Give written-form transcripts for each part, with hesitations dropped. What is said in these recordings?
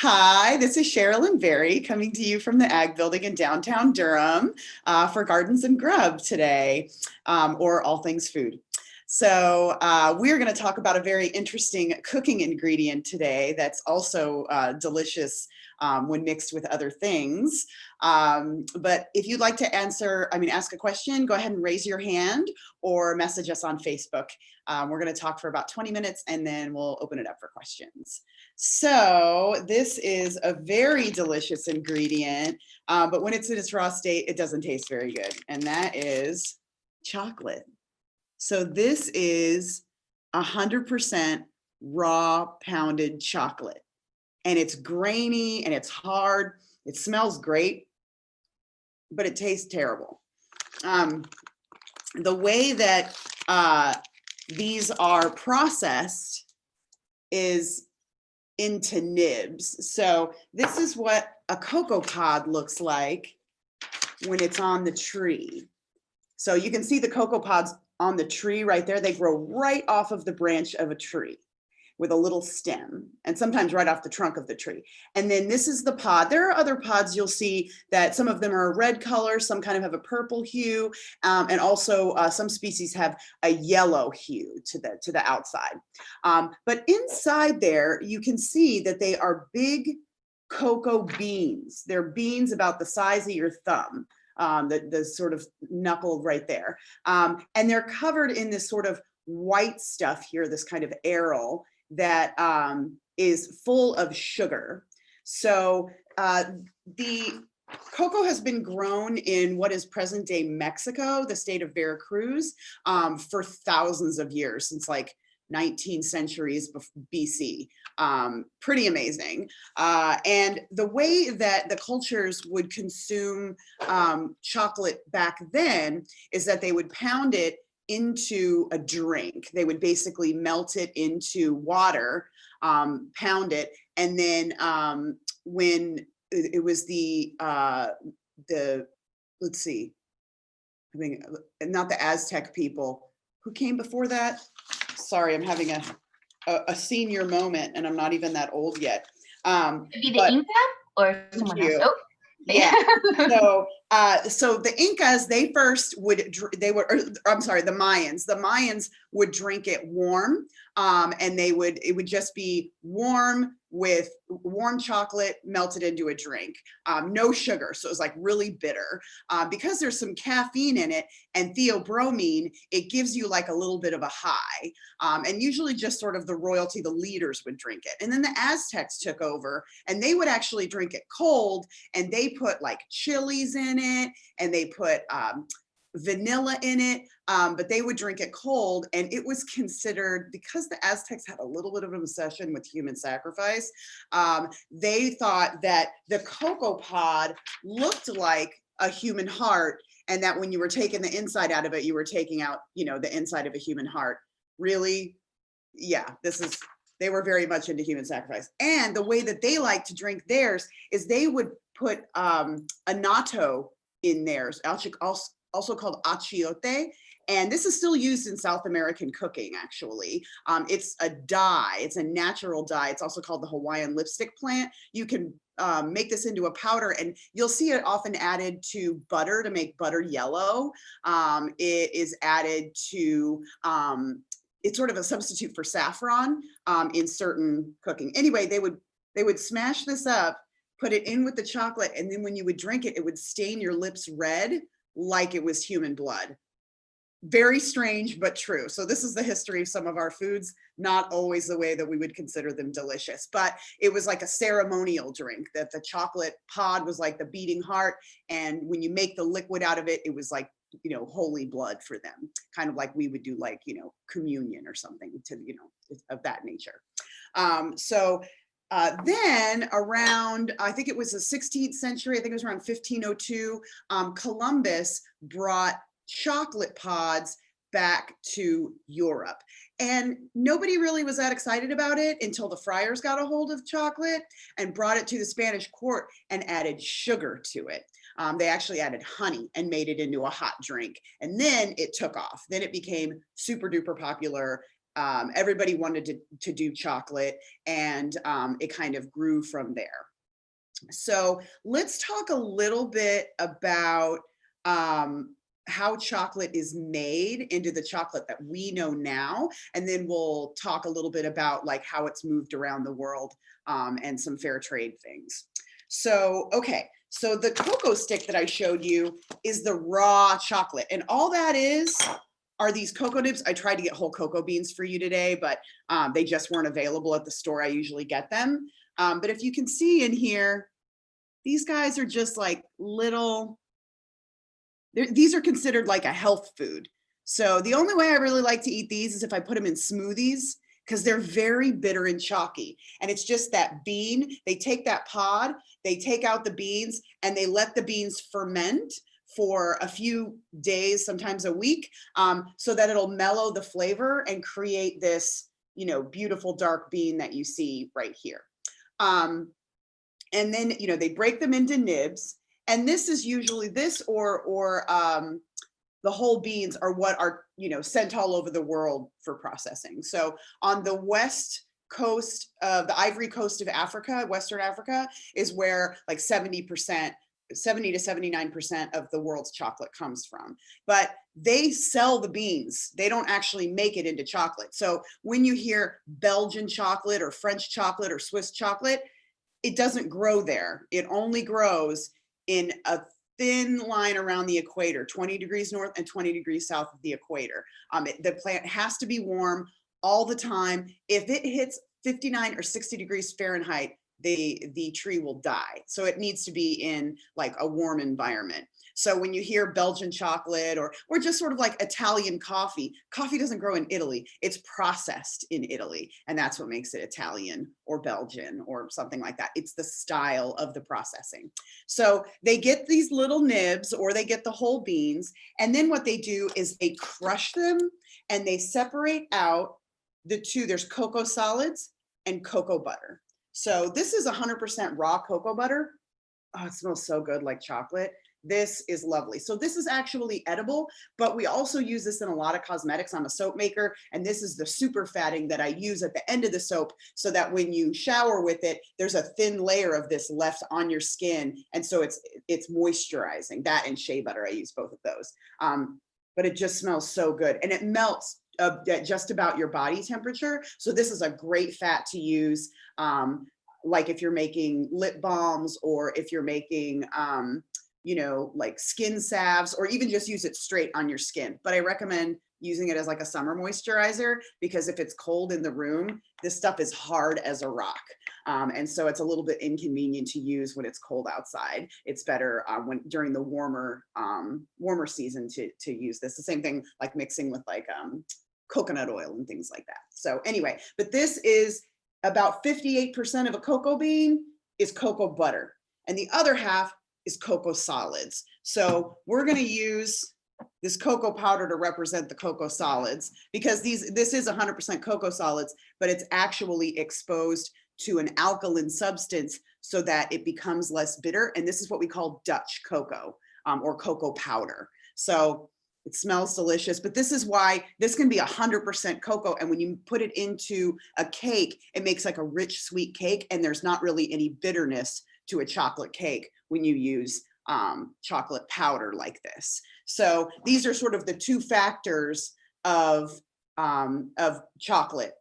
Hi, this is Sherilyn Berry coming to you from the Ag Building in downtown Durham for Gardens and Grub today, or all things food. So we're going to talk about a very interesting cooking ingredient today that's also delicious when mixed with other things. But if you'd like to ask a question, go ahead and raise your hand or message us on Facebook. We're going to talk for about 20 minutes and then we'll open it up for questions. So this is a very delicious ingredient, but when it's in its raw state, it doesn't taste very good. And that is chocolate. So this is 100% raw pounded chocolate. And it's grainy and it's hard. It smells great, but it tastes terrible. The way that these are processed is into nibs. So this is what a cocoa pod looks like when it's on the tree. So you can see the cocoa pods on the tree right there. They grow right off of the branch of a tree with a little stem, and sometimes right off the trunk of the tree. And then this is the pod. There are other pods you'll see that some of them are a red color, some kind of have a purple hue, and also some species have a yellow hue to the outside. But inside there, you can see that they are big cocoa beans. They're beans about the size of your thumb. The sort of knuckle right there. And they're covered in this sort of white stuff here, this kind of aril that is full of sugar. So the cocoa has been grown in what is present day Mexico, the state of Veracruz, for thousands of years, since like 19 centuries BC. Pretty amazing. And the way that the cultures would consume chocolate back then is that they would pound it into a drink. They would basically melt it into water, pound it, and then when it was let's see, I mean, not the Aztec people, who came before that? Sorry, I'm having a senior moment and I'm not even that old yet. Could be the Inca or someone else. Oh. Yeah. So the Incas, the Mayans. The Mayans would drink it warm, and it would just be warm with warm chocolate melted into a drink, no sugar. So it was like really bitter. Because there's some caffeine in it and theobromine, it gives you like a little bit of a high. And usually just sort of the royalty, the leaders would drink it. And then the Aztecs took over and they would actually drink it cold, and they put like chilies in it and they put vanilla in it, but they would drink it cold. And it was considered, because the Aztecs had a little bit of an obsession with human sacrifice, they thought that the cocoa pod looked like a human heart, and that when you were taking the inside out of it, you were taking out, the inside of a human heart. Really? Yeah, they were very much into human sacrifice. And the way that they like to drink theirs is they would put annatto in theirs, also called achiote. And this is still used in South American cooking, actually. It's a dye, it's a natural dye. It's also called the Hawaiian lipstick plant. You can make this into a powder, and you'll see it often added to butter to make butter yellow. It is added to, it's sort of a substitute for saffron in certain cooking. Anyway, they would smash this up, put it in with the chocolate, and then when you would drink it, it would stain your lips red like it was human blood. Very strange, but true. So this is the history of some of our foods, not always the way that we would consider them delicious, but it was like a ceremonial drink, that the chocolate pod was like the beating heart. And when you make the liquid out of it, it was like, holy blood for them, kind of like we would do like, communion or something of that nature. Then around, I think it was the 16th century, I think it was around 1502, Columbus brought chocolate pods back to Europe. And nobody really was that excited about it until the friars got a hold of chocolate and brought it to the Spanish court and added sugar to it. They actually added honey and made it into a hot drink. And then it took off. Then it became super duper popular everybody wanted to do chocolate, and it kind of grew from there. So let's talk a little bit about how chocolate is made into the chocolate that we know now. And then we'll talk a little bit about like how it's moved around the world, and some fair trade things. So, okay. So the cocoa stick that I showed you is the raw chocolate, and all that are these cocoa nibs. I tried to get whole cocoa beans for you today, but they just weren't available at the store I usually get them. But if you can see in here, these guys are just like little, these are considered like a health food. So the only way I really like to eat these is if I put them in smoothies, because they're very bitter and chalky. And it's just that bean, they take that pod, they take out the beans, and they let the beans ferment for a few days, sometimes a week, so that it'll mellow the flavor and create this, you know, beautiful dark bean that you see right here. And then, you know, they break them into nibs, and this is usually this or the whole beans are what are, you know, sent all over the world for processing. So on the west coast of the Ivory Coast of Africa, Western Africa, is where like 70% to 79% of the world's chocolate comes from. But they sell the beans. They don't actually make it into chocolate. So when you hear Belgian chocolate or French chocolate or Swiss chocolate, it doesn't grow there. It only grows in a thin line around the equator, 20 degrees north and 20 degrees south of the equator. The plant has to be warm all the time. If it hits 59 or 60 degrees Fahrenheit, the tree will die. So it needs to be in like a warm environment. So when you hear Belgian chocolate or just sort of like Italian coffee, coffee doesn't grow in Italy. It's processed in Italy. And that's what makes it Italian or Belgian or something like that. It's the style of the processing. So they get these little nibs or they get the whole beans. And then what they do is they crush them and they separate out the two. There's cocoa solids and cocoa butter. So this is 100% raw cocoa butter. Oh, it smells so good, like chocolate. This is lovely. So this is actually edible, but we also use this in a lot of cosmetics. I'm a soap maker, and this is the super fatting that I use at the end of the soap so that when you shower with it, there's a thin layer of this left on your skin. And so it's moisturizing. That and shea butter, I use both of those. But it just smells so good, and it melts at just about your body temperature. So this is a great fat to use, like if you're making lip balms or if you're making, you know, like skin salves, or even just use it straight on your skin. But I recommend using it as like a summer moisturizer, because if it's cold in the room, this stuff is hard as a rock. And so it's a little bit inconvenient to use when it's cold outside. It's better when during the warmer season to use this. The same thing like mixing with like coconut oil and things like that. So anyway, but this is about 58% of a cocoa bean is cocoa butter, and the other half is cocoa solids. So we're going to use this cocoa powder to represent the cocoa solids, because this is 100% cocoa solids, but it's actually exposed to an alkaline substance so that it becomes less bitter. And this is what we call Dutch cocoa, or cocoa powder. So it smells delicious, but this is why this can be 100% cocoa. And when you put it into a cake, it makes like a rich, sweet cake. And there's not really any bitterness to a chocolate cake when you use chocolate powder like this. So these are sort of the two factors of chocolate.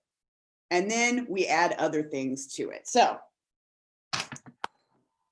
And then we add other things to it. So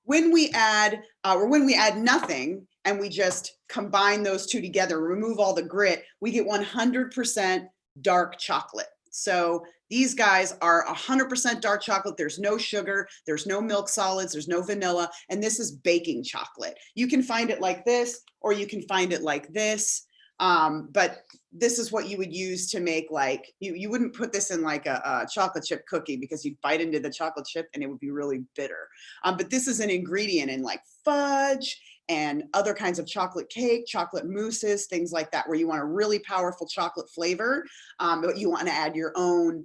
when we add nothing and we just combine those two together, remove all the grit, we get 100% dark chocolate. So these guys are 100% dark chocolate. There's no sugar, there's no milk solids, there's no vanilla, and this is baking chocolate. You can find it like this, or you can find it like this. But this is what you would use to make, like, you wouldn't put this in like a chocolate chip cookie, because you'd bite into the chocolate chip and it would be really bitter. But this is an ingredient in like fudge and other kinds of chocolate cake, chocolate mousses, things like that, where you want a really powerful chocolate flavor, but you want to add your own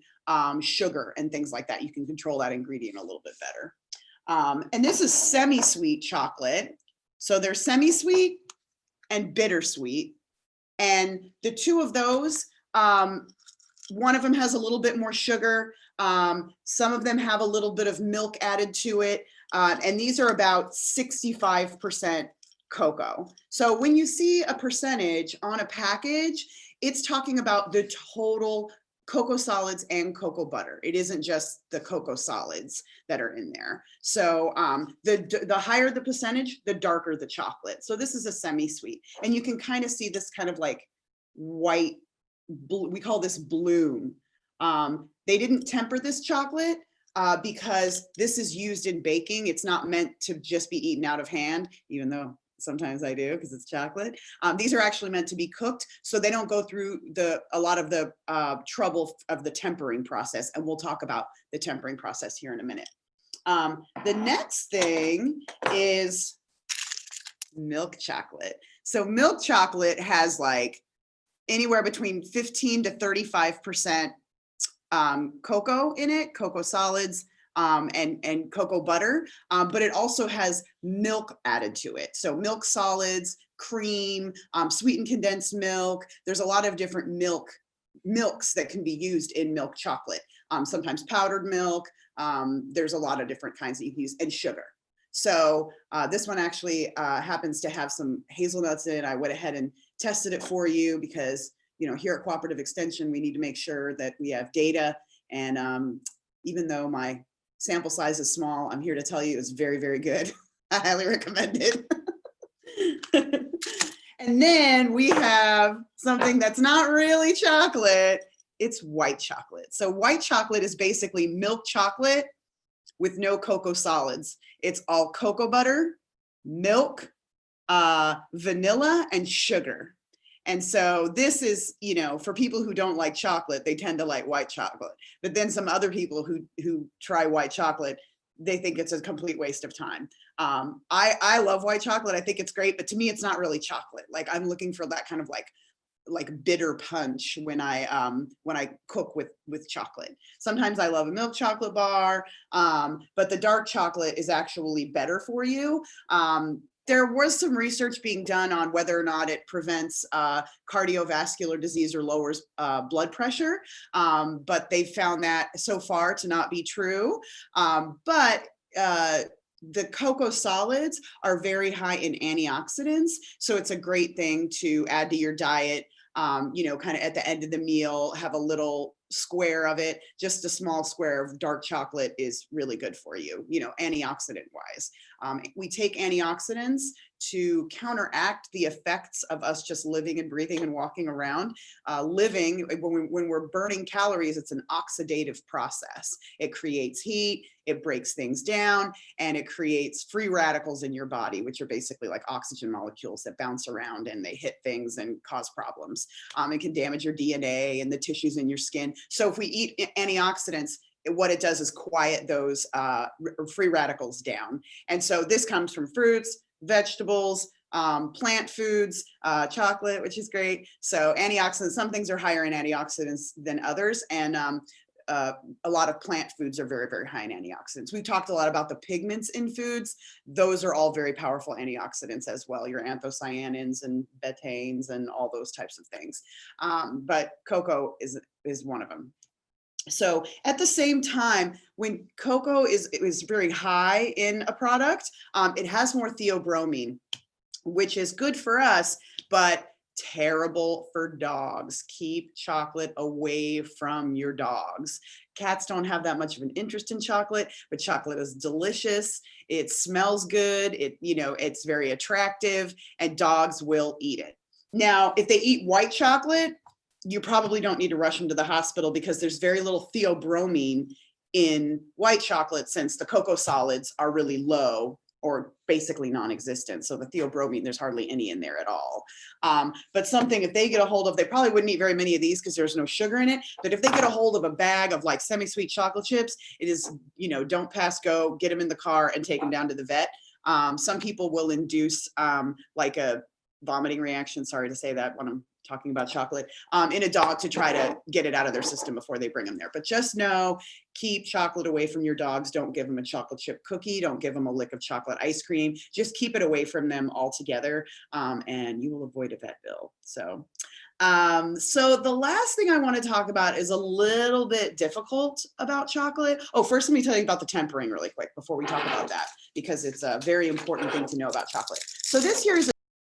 sugar and things like that. You can control that ingredient a little bit better. And this is semi-sweet chocolate. So there's semi-sweet and bittersweet. And the two of those, One of them has a little bit more sugar. Some of them have a little bit of milk added to it. And these are about 65% cocoa. So when you see a percentage on a package, it's talking about the total cocoa solids and cocoa butter. It isn't just the cocoa solids that are in there. So the higher the percentage, the darker the chocolate. So this is a semi-sweet, and you can kind of see this kind of like white, we call this bloom. They didn't temper this chocolate because this is used in baking. It's not meant to just be eaten out of hand, even though sometimes I do because it's chocolate. These are actually meant to be cooked, so they don't go through a lot of the trouble of the tempering process. And we'll talk about the tempering process here in a minute. The next thing is milk chocolate. So milk chocolate has like anywhere between 15 to 35% cocoa in it, cocoa solids, and cocoa butter, but it also has milk added to it. So milk solids, cream, sweetened condensed milk. There's a lot of different milks that can be used in milk chocolate. Sometimes powdered milk. There's a lot of different kinds that you can use, and sugar. So this one actually happens to have some hazelnuts in it. I went ahead and tested it for you because, you know, here at Cooperative Extension, we need to make sure that we have data. And even though my sample size is small, I'm here to tell you it's very, very good. I highly recommend it. And then we have something that's not really chocolate. It's white chocolate. So white chocolate is basically milk chocolate with no cocoa solids. It's all cocoa butter, milk, vanilla, and sugar. And so this is, you know, for people who don't like chocolate, they tend to like white chocolate. But then some other people who try white chocolate, they think it's a complete waste of time. I love white chocolate. I think it's great, but to me, it's not really chocolate. Like I'm looking for that kind of like bitter punch when I cook with chocolate. Sometimes I love a milk chocolate bar, but the dark chocolate is actually better for you. There was some research being done on whether or not it prevents cardiovascular disease or lowers blood pressure, but they found that so far to not be true. But the cocoa solids are very high in antioxidants, so it's a great thing to add to your diet. You know, kind of at the end of the meal, have a little square of it. Just a small square of dark chocolate is really good for you, you know, antioxidant wise. We take antioxidants to counteract the effects of us just living and breathing and walking around. Living, when we're burning calories, it's an oxidative process. It creates heat, it breaks things down, and it creates free radicals in your body, which are basically like oxygen molecules that bounce around and they hit things and cause problems. It can damage your DNA and the tissues in your skin. So if we eat antioxidants, what it does is quiet those free radicals down. And so this comes from fruits, vegetables, plant foods, chocolate, which is great. So antioxidants, some things are higher in antioxidants than others. And a lot of plant foods are very, very high in antioxidants. We talked a lot about the pigments in foods. Those are all very powerful antioxidants as well, your anthocyanins and betaines and all those types of things. But cocoa is one of them. So at the same time, when cocoa is very high in a product, it has more theobromine, which is good for us, but terrible for dogs. Keep chocolate away from your dogs. Cats don't have that much of an interest in chocolate, but chocolate is delicious. It smells good. It's very attractive, and dogs will eat it. Now, if they eat white chocolate, you probably don't need to rush them to the hospital because there's very little theobromine in white chocolate since the cocoa solids are really low or basically non-existent. So the theobromine, there's hardly any in there at all. But something, if they get a hold of, they probably wouldn't eat very many of these because there's no sugar in it. But if they get a hold of a bag of like semi-sweet chocolate chips, it is, don't pass go, get them in the car and take them down to the vet. Some people will induce like a vomiting reaction, sorry to say that when I'm talking about chocolate, in a dog to try to get it out of their system before they bring them there. But just know, keep chocolate away from your dogs. Don't give them a chocolate chip cookie. Don't give them a lick of chocolate ice cream. Just keep it away from them altogether, and you will avoid a vet bill. So So the last thing I want to talk about is a little bit difficult about chocolate. Oh, first let me tell you about the tempering really quick before we talk about that, because it's a very important thing to know about chocolate. So this here is